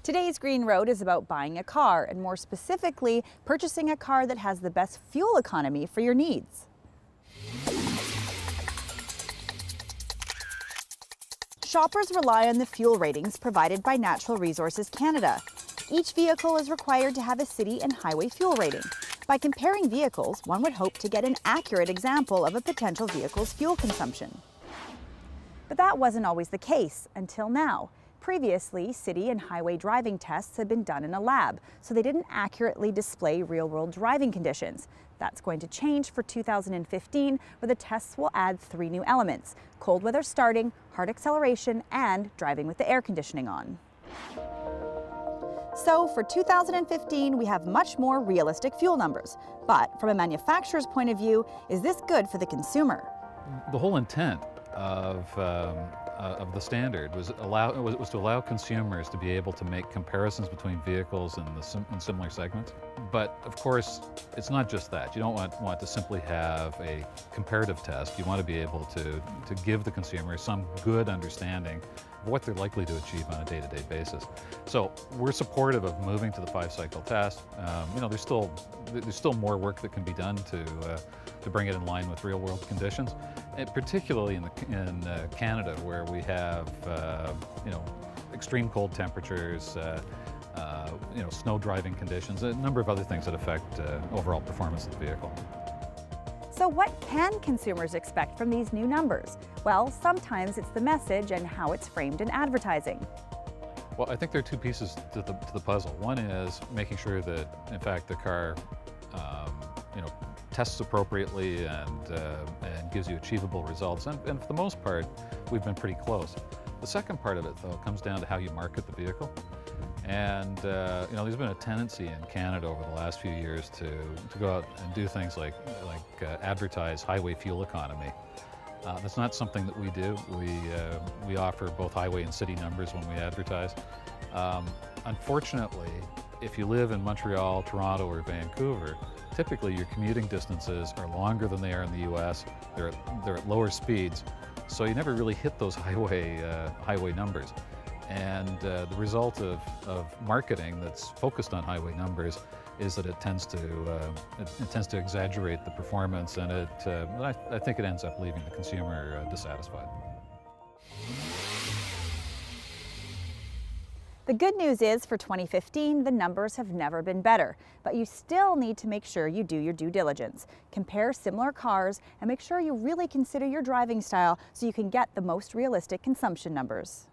Today's Green Road is about buying a car, and more specifically, purchasing a car that has the best fuel economy for your needs. Shoppers rely on the fuel ratings provided by Natural Resources Canada. Each vehicle is required to have a city and highway fuel rating. By comparing vehicles, one would hope to get an accurate example of a potential vehicle's fuel consumption. But that wasn't always the case until now. Previously, city and highway driving tests had been done in a lab, so they didn't accurately display real-world driving conditions. That's going to change for 2015, where the tests will add 3 new elements: cold weather starting, hard acceleration, and driving with the air conditioning on. So for 2015, we have much more realistic fuel numbers. But from a manufacturer's point of view, is this good for the consumer? The whole intent of the standard was to allow consumers to be able to make comparisons between vehicles in similar segments. But of course, it's not just that. You don't want to simply have a comparative test. You want to be able to give the consumer some good understanding of what they're likely to achieve on a day-to-day basis. So we're supportive of moving to the 5-cycle test. There's still more work that can be done to bring it in line with real-world conditions, and particularly in Canada, where we have extreme cold temperatures, snow driving conditions, a number of other things that affect overall performance of the vehicle. So what can consumers expect from these new numbers? Well, sometimes it's the message and how it's framed in advertising. Well, I think there are 2 pieces to the puzzle. One is making sure that, in fact, the car tests appropriately and gives you achievable results. And for the most part, we've been pretty close. The second part of it, though, comes down to how you market the vehicle. And there's been a tendency in Canada over the last few years to go out and do things like advertise highway fuel economy. That's not something that we do. We offer both highway and city numbers when we advertise. Unfortunately, if you live in Montreal, Toronto, or Vancouver, typically your commuting distances are longer than they are in the US. They're at lower speeds, so you never really hit those highway numbers. And the result of marketing that's focused on highway numbers is that it tends to exaggerate the performance, and I think it ends up leaving the consumer dissatisfied. The good news is for 2015, the numbers have never been better, but you still need to make sure you do your due diligence. Compare similar cars and make sure you really consider your driving style so you can get the most realistic consumption numbers.